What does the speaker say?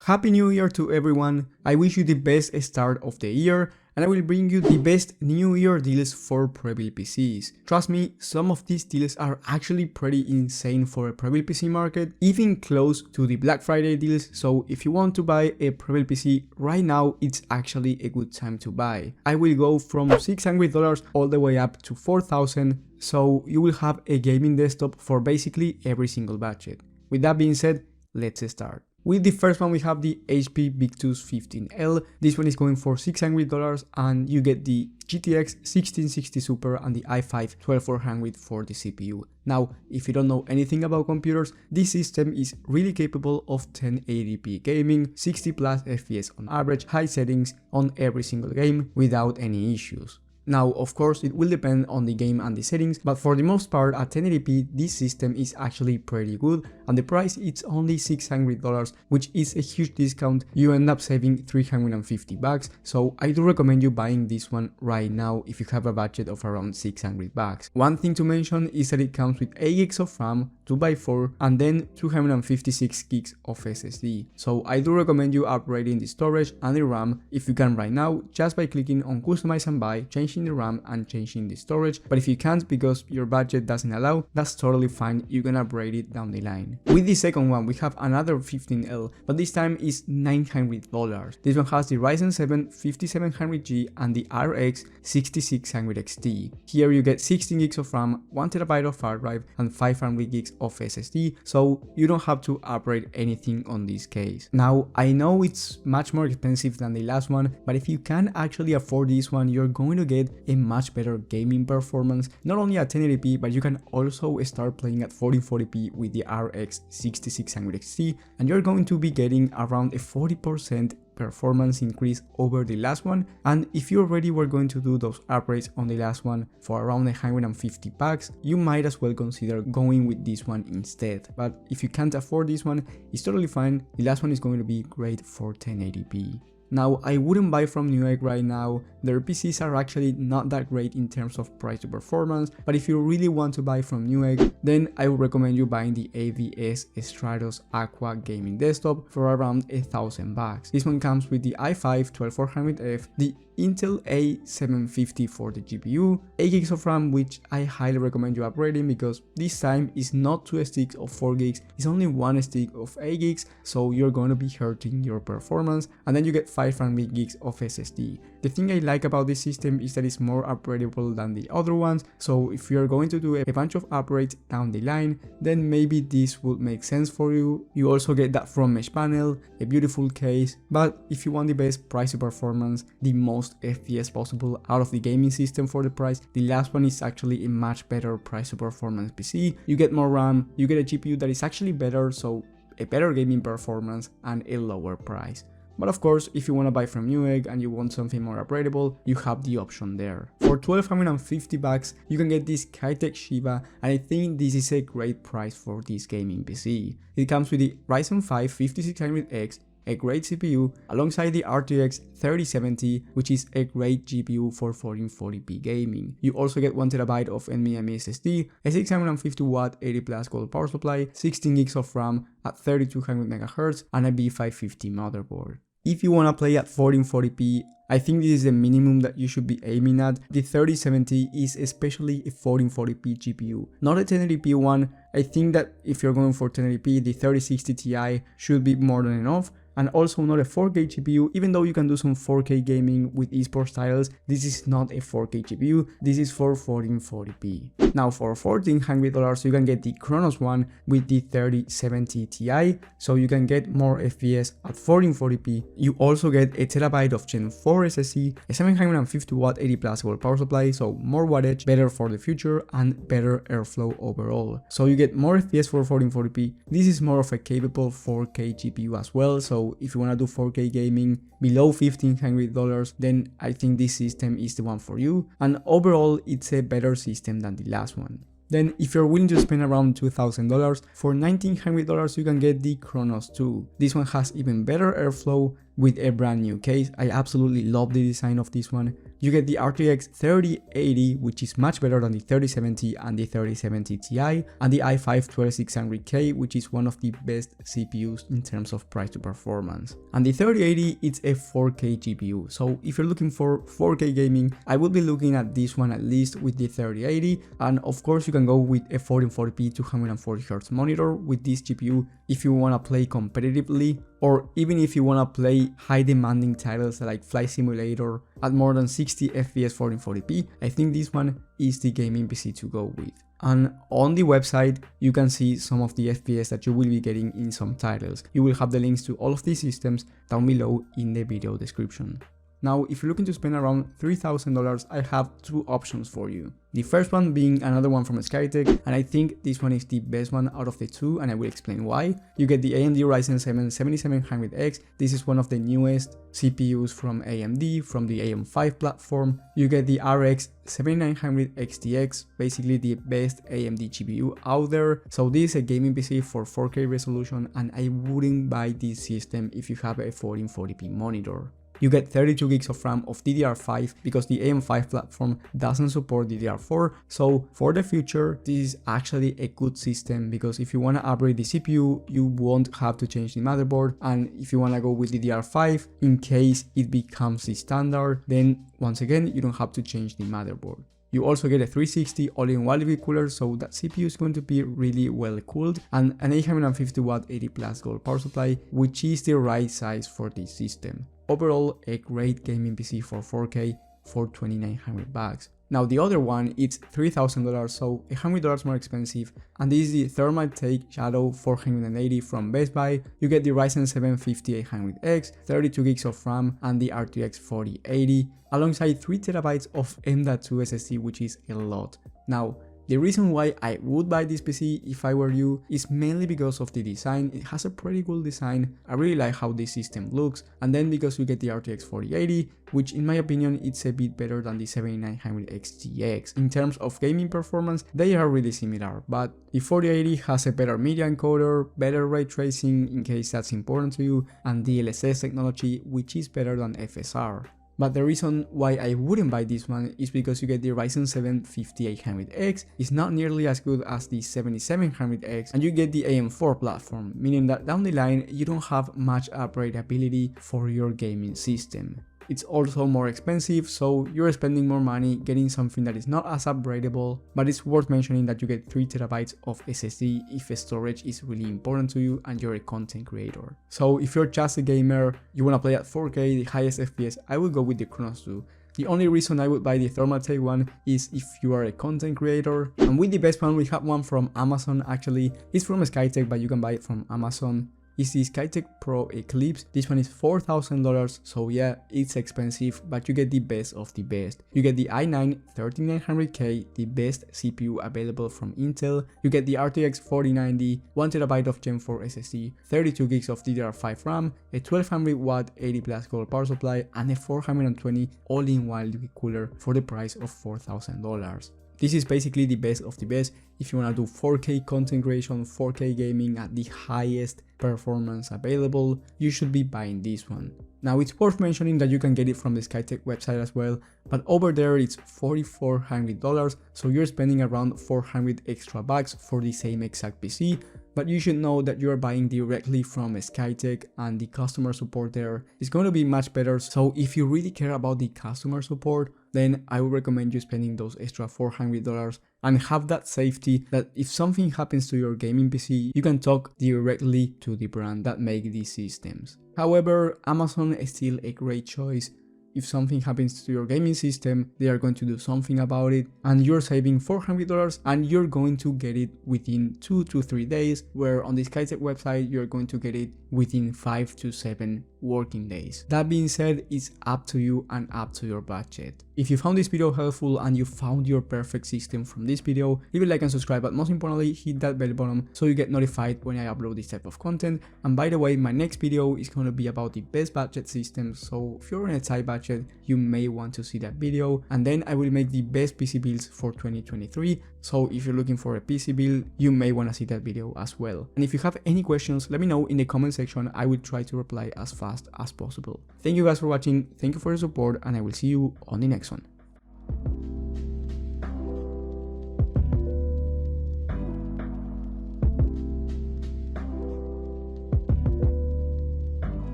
Happy New Year to everyone. I wish you the best start of the year, and I will bring you the best New Year deals for Prebuilt PCs. Trust me, some of these deals are actually pretty insane for a Prebuilt PC market, even close to the Black Friday deals, so if you want to buy a Prebuilt PC right now, it's actually a good time to buy. I will go from $600 all the way up to $4,000, so you will have a gaming desktop for basically every single budget. With that being said, let's start. With the first one, we have the HP Victus 15L. This one is going for $600 and you get the GTX 1660 Super and the i5 12400 for the CPU. Now, if you don't know anything about computers, this system is really capable of 1080p gaming, 60 plus FPS on average, high settings on every single game without any issues. Now, of course, it will depend on the game and the settings, but for the most part at 1080p, this system is actually pretty good, and the price it's only $600, which is a huge discount. You end up saving $350, so I do recommend you buying this one right now if you have a budget of around $600. One thing to mention is that it comes with 8 gigs of RAM, 2x4, and then 256 gigs of SSD. So I do recommend you upgrading the storage and the RAM if you can right now, just by clicking on Customize and Buy, changing the RAM and changing the storage. But if you can't because your budget doesn't allow, that's totally fine, you can upgrade it down the line. With the second one, we have another 15L, but this time is $900. This one has the Ryzen 7 5700G and the RX 6600 XT. Here you get 16 gigs of RAM, 1TB of hard drive, and 500 gigs of SSD, so you don't have to upgrade anything on this case. Now, I know it's much more expensive than the last one, but if you can actually afford this one, you're going to get a much better gaming performance, not only at 1080p, but you can also start playing at 1440p with the RX 6600 XT, and you're going to be getting around a 40% performance increase over the last one. And if you already were going to do those upgrades on the last one for around 150 bucks, you might as well consider going with this one instead. But if you can't afford this one, it's totally fine. The last one is going to be great for 1080p. Now, I wouldn't buy from Newegg right now. Their PCs are actually not that great in terms of price to performance, but if you really want to buy from Newegg, then I would recommend you buying the AVS Stratos Aqua gaming desktop for around $1,000. This one comes with the i5 12400F, the Intel A750 for the GPU, 8 gigs of RAM, which I highly recommend you upgrading because this time is not 2 sticks of 4 gigs, it's only 1 stick of 8 gigs, so you're going to be hurting your performance, and then you get 500 gigs of SSD. The thing I like about this system is that it's more upgradable than the other ones, so if you're going to do a bunch of upgrades down the line, then maybe this would make sense for you. You also get that front mesh panel, a beautiful case, but if you want the best price to performance, the most FPS possible out of the gaming system for the price, the last one is actually a much better price to performance PC. You get more RAM, you get a GPU that is actually better, so a better gaming performance and a lower price. But of course, if you want to buy from Newegg and you want something more upgradable, you have the option there. For $1,250, you can get this Kitech Shiba, and I think this is a great price for this gaming PC. It comes with the Ryzen 5 5600X, a great CPU, alongside the RTX 3070, which is a great GPU for 1440p gaming. You also get 1TB of NVMe SSD, a 650W 80 plus gold power supply, 16 gigs of RAM at 3200 MHz, and a B550 motherboard. If you wanna play at 1440p, I think this is the minimum that you should be aiming at. The 3070 is especially a 1440p GPU, not a 1080p one. I think that if you're going for 1080p, the 3060 Ti should be more than enough, and also not a 4K GPU. Even though you can do some 4K gaming with esports titles, this is not a 4K GPU, this is for 1440p. Now for $1,400 you can get the Chronos one with the 3070 Ti, so you can get more FPS at 1440p. You also get a TB of Gen 4 SSD, a 750W 80 plus gold power supply, so more wattage, better for the future, and better airflow overall. So you get more FPS for 1440p. This is more of a capable 4K GPU as well, so if you want to do 4K gaming below $1,500, then I think this system is the one for you, and overall it's a better system than the last one. Then if you're willing to spend around $2,000, for $1,900 you can get the Chronos 2. This one has even better airflow, with a brand new case. I absolutely love the design of this one. You get the RTX 3080, which is much better than the 3070 and the 3070 Ti, and the i5-12600K, which is one of the best CPUs in terms of price to performance. And the 3080, it's a 4K GPU, so if you're looking for 4K gaming, I would be looking at this one at least with the 3080, and of course you can go with a 1440p 240Hz monitor with this GPU if you want to play competitively, or even if you want to play high demanding titles like Flight Simulator at more than 60 FPS 1440p, I think this one is the gaming PC to go with. And on the website, you can see some of the FPS that you will be getting in some titles. You will have the links to all of these systems down below in the video description. Now, if you're looking to spend around $3,000, I have two options for you. The first one being another one from Skytech, and I think this one is the best one out of the two, and I will explain why. You get the AMD Ryzen 7 7700X. This is one of the newest CPUs from AMD, from the AM5 platform. You get the RX 7900 XTX, basically the best AMD GPU out there. So this is a gaming PC for 4K resolution, and I wouldn't buy this system if you have a 1440p monitor. You get 32 gigs of RAM of DDR5 because the AM5 platform doesn't support DDR4, so for the future this is actually a good system because if you want to upgrade the CPU you won't have to change the motherboard, and if you want to go with DDR5 in case it becomes the standard, then once again you don't have to change the motherboard. You also get a 360 all-in-one liquid cooler, so that CPU is going to be really well cooled, and an 850 watt 80 plus gold power supply, which is the right size for this system. Overall, a great gaming PC for 4K for $2,900. Now the other one, it's $3,000, so $100 more expensive, and this is the Thermaltake Shadow 480 from Best Buy. You get the Ryzen 7 5800X, 32 gigs of RAM, and the RTX 4080, alongside 3TB of M.2 SSD, which is a lot. Now, the reason why I would buy this PC if I were you is mainly because of the design. It has a pretty cool design, I really like how this system looks, and then because you get the RTX 4080, which in my opinion it's a bit better than the 7900 XTX. In terms of gaming performance, they are really similar, but the 4080 has a better media encoder, better ray tracing in case that's important to you, and DLSS technology, which is better than FSR. But the reason why I wouldn't buy this one is because you get the Ryzen 7 5800X, it's not nearly as good as the 7700X, and you get the AM4 platform, meaning that down the line you don't have much upgradability for your gaming system. It's also more expensive, so you're spending more money getting something that is not as upgradable, but it's worth mentioning that you get 3TB of SSD if storage is really important to you and you're a content creator. So if you're just a gamer, you want to play at 4K, the highest FPS, I would go with the Chronos 2. The only reason I would buy the Thermaltake one is if you are a content creator. And with the best one, we have one from Amazon actually. It's from Skytech, but you can buy it from Amazon. Is the Skytech Pro Eclipse. This one is $4,000, so yeah, it's expensive, but you get the best of the best. You get the i9 13900K, the best CPU available from Intel. You get the RTX 4090, 1TB of Gen 4 SSD, 32 gigs of DDR5 RAM, a 1200 watt 80 plus gold power supply, and a 420 all-in-one liquid cooler for the price of $4,000. This is basically the best of the best if you want to do 4K content creation, 4K gaming at the highest performance available. You should be buying this one. Now it's worth mentioning that you can get it from the Skytech website as well, but over there it's $4,400, so you're spending around 400 extra bucks for the same exact PC. But you should know that you are buying directly from Skytech and the customer support there is going to be much better. So if you really care about the customer support, then I would recommend you spending those extra $400 and have that safety that if something happens to your gaming PC, you can talk directly to the brand that make these systems. However, Amazon is still a great choice. If something happens to your gaming system, they are going to do something about it, and you're saving $400 and you're going to get it within 2 to 3 days, where on the Skytech website you're going to get it within 5 to 7 working days. That being said, it's up to you and up to your budget. If you found this video helpful and you found your perfect system from this video, leave a like and subscribe, but most importantly hit that bell button so you get notified when I upload this type of content. And by the way, my next video is going to be about the best budget systems, so if you're in a tight budget you may want to see that video. And then I will make the best PC builds for 2023, so if you're looking for a PC build you may want to see that video as well. And if you have any questions, let me know in the comment section. I will try to reply as fast fast as possible. Thank you guys for watching, thank you for your support, and I will see you on the next one.